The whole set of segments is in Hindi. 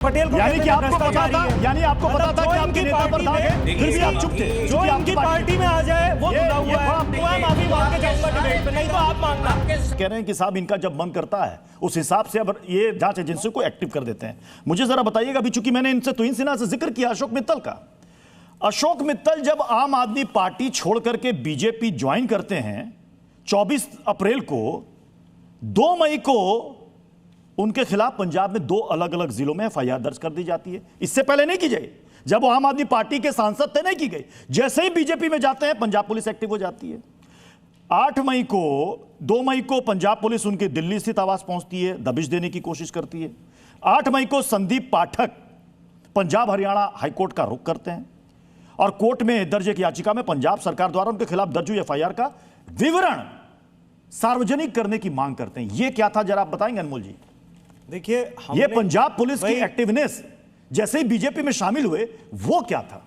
पटेल को यानी कि आपको पता था, यानी आपको पता था कि आपके नेता पर दाग है, फिर भी आप चुप थे। जो इनकी पार्टी में आ जाए वो खुला हुआ है, माफी मांग के जाऊंगा डिबेट पे, नहीं तो आप मांगना। कह रहे हैं कि साहब इनका जब मन करता है उस हिसाब से अब ये जांच एजेंसी को एक्टिव कर देते हैं। मुझे जरा बताइएगा, अभी चूंकि मैंने इनसे तुहिन सिन्हा से जिक्र किया अशोक मित्तल का, अशोक मित्तल जब आम आदमी पार्टी छोड़ करके बीजेपी ज्वाइन करते हैं 24 अप्रैल को, 2 मई को उनके खिलाफ पंजाब में 2 अलग अलग जिलों में एफआईआर दर्ज कर दी जाती है। इससे पहले नहीं की जाए, जब वो आम आदमी पार्टी के सांसद थे नहीं की गई। जैसे ही बीजेपी में जाते हैं पंजाब पुलिस एक्टिव हो जाती है। 2 मई को पंजाब पुलिस उनके दिल्ली स्थित आवास पहुंचती है, दबिश देने की कोशिश करती है। 8 मई को संदीप पाठक पंजाब हरियाणा हाईकोर्ट का रुख करते हैं और कोर्ट में दर्ज एक याचिका में पंजाब सरकार द्वारा उनके खिलाफ दर्ज हुई एफआईआर का विवरण सार्वजनिक करने की मांग करते हैं। यह क्या था जरा आप बताएंगे अनमोल जी? देखिए, ये पंजाब पुलिस की एक्टिवनेस जैसे ही बीजेपी में शामिल हुए वो क्या था?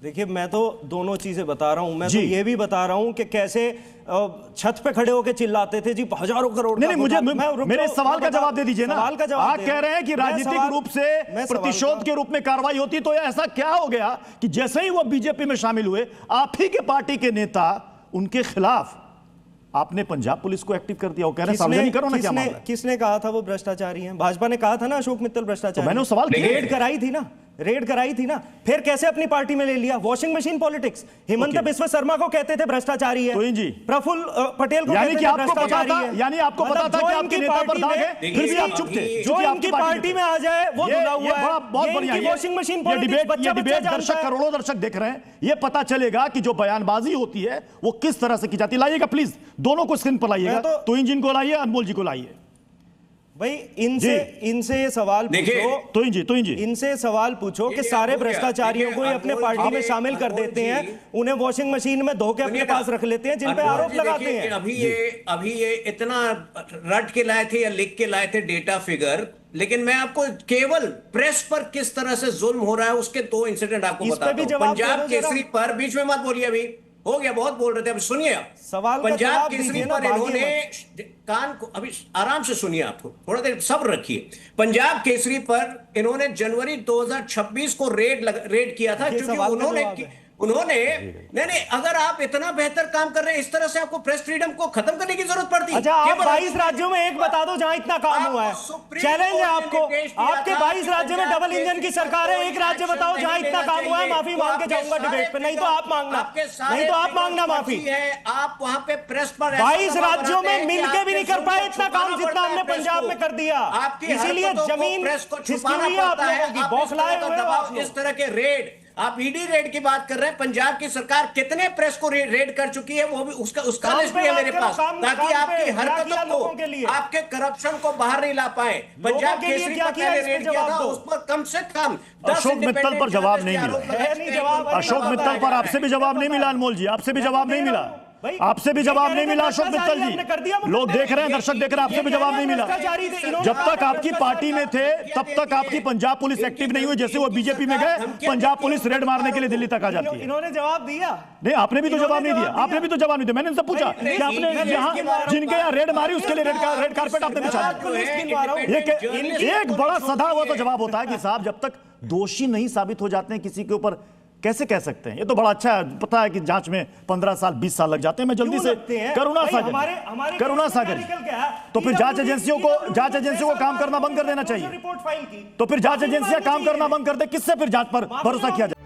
देखिए, मैं तो दोनों चीजें बता रहा हूं। मैं तो ये भी बता रहा हूं कि कैसे छत पे खड़े होकर चिल्लाते थे जी हजारों करोड़। नहीं, मुझे मेरे सवाल का जवाब दे दीजिए ना। सवाल का जवाब आप कह रहे हैं कि राजनीतिक रूप से प्रतिशोध के रूप में कार्रवाई होती, तो ऐसा क्या हो गया कि जैसे ही वो बीजेपी में शामिल हुए आप ही के पार्टी के नेता उनके खिलाफ आपने पंजाब पुलिस को एक्टिव कर दिया? वो कह रहे हैं सार्वजनिक करो ना। क्या मामला है? किसने कहा था वो भ्रष्टाचारी हैं? भाजपा ने कहा था ना अशोक मित्तल भ्रष्टाचारी। तो मैंने सवाल रेड कराई थी ना, रेड कराई थी ना, फिर कैसे अपनी पार्टी में ले लिया? Washing machine politics. Hemant Biswa Sharma को कहते थे भ्रष्टाचारी है, तो जी प्रफुल्ल पटेल को यानी कहते कि थे आपको पता था, यानी आपको पता था कि आपके नेता पर दाग है, फिर भी आप चुप थे। जो इनकी पार्टी में आ जाए वो खुला हुआ है। बहुत बढ़िया वॉशिंग मशीन ये डिबेट दर्शक करोड़ों दर्शक देख रहे हैं, ये पता चलेगा कि जो बयानबाजी होती है वो किस तरह से की जाती है। लाइएगा प्लीज, दोनों को स्क्रीन पर लाइएगा, तो इंजन को लाइए, अनमोल जी को लाइए। भाई इनसे सवाल पूछो, तो इनसे सवाल पूछो कि सारे भ्रष्टाचारियों को अपने पार्टी में शामिल कर देते हैं, उन्हें वॉशिंग मशीन में धो के अपने पास रख लेते हैं, जिन पे आरोप लगाते हैं। अभी ये इतना रट के लाए थे या लिख के लाए थे डेटा फिगर, लेकिन मैं आपको केवल प्रेस पर किस तरह से जुल्म हो रहा है उसके 2 इंसिडेंट आपको बताता हूं। पंजाब केसरी पर, बीच में मत बोलिए, अभी हो गया, बहुत बोल रहे थे, अभी सुनिए आप। सवाल पंजाब केसरी पर इन्होंने कान को, अभी आराम से सुनिए, आपको थोड़ा देर सब्र रखिए। पंजाब केसरी पर इन्होंने जनवरी 2026 को रेड किया था, क्योंकि उन्होंने नहीं, अगर आप इतना बेहतर काम कर रहे हैं, इस तरह से आपको प्रेस फ्रीडम को खत्म करने की जरूरत पड़ती है। अच्छा, आप 22 राज्यों में एक बता दो जहां इतना काम हुआ है। चैलेंज है आपको, आपके 22 राज्यों में डबल इंजन की सरकार है, एक राज्य बताओ जहां इतना काम हुआ है, माफी मांग के जाऊंगा डिबेट पे, नहीं तो आप मांगना, नहीं तो आप मांगना माफी। आप वहां पे प्रेस पर 22 राज्यों में मिलकर भी नहीं कर पाए इतना काम जितना हमने पंजाब में कर दिया, इसीलिए जमीन खिसकी हुई है आप लोगों की, बौखलाए हुए। इस तरह के रेड, आप ईडी रेड की बात कर रहे हैं, पंजाब की सरकार कितने प्रेस को रेड कर चुकी है, वो भी उसका लिस्ट भी है मेरे पास, ताकि आपकी हरकतों को, आपके करप्शन को बाहर नहीं ला पाए। पंजाब केसरी पर पहले रेड किया था, उस पर कम से कम 10 अशोक मित्तल पर जवाब नहीं मिला। अशोक मित्तल पर आपसे भी जवाब नहीं मिला अनमोल जी, आपसे भी जवाब नहीं मिला, आपसे भी जवाब नहीं मिला अशोक मित्तल जी। लोग देख रहे हैं, दर्शक देख रहे हैं, आपसे भी जवाब नहीं मिला। जब तक आपकी पार्टी में थे तब तक आपकी पंजाब पुलिस एक्टिव नहीं हुई, जैसे वो बीजेपी में गए पंजाब पुलिस रेड मारने के लिए दिल्ली तक आ जाती है। इन्होंने जवाब दिया नहीं, आपने भी तो जवाब नहीं दिया, आपने भी तो जवाब नहीं दिया। मैंने इनसे पूछा कि आपने जहां जिनके यहाँ रेड मारी उसके लिए रेड कारपेट आपने बिछा दिया। एक बड़ा सदा हुआ तो जवाब होता है कि साहब जब तक दोषी नहीं साबित हो जाते हैं किसी के ऊपर कैसे कह सकते हैं। ये तो बड़ा अच्छा है, पता है कि जांच में 15 साल 20 साल लग जाते हैं। मैं जल्दी से करुणा सागर, तो फिर जांच एजेंसियों को काम करना बंद कर देना चाहिए। तो फिर जांच एजेंसियां काम करना बंद कर दे, किससे फिर जांच पर भरोसा किया जाए?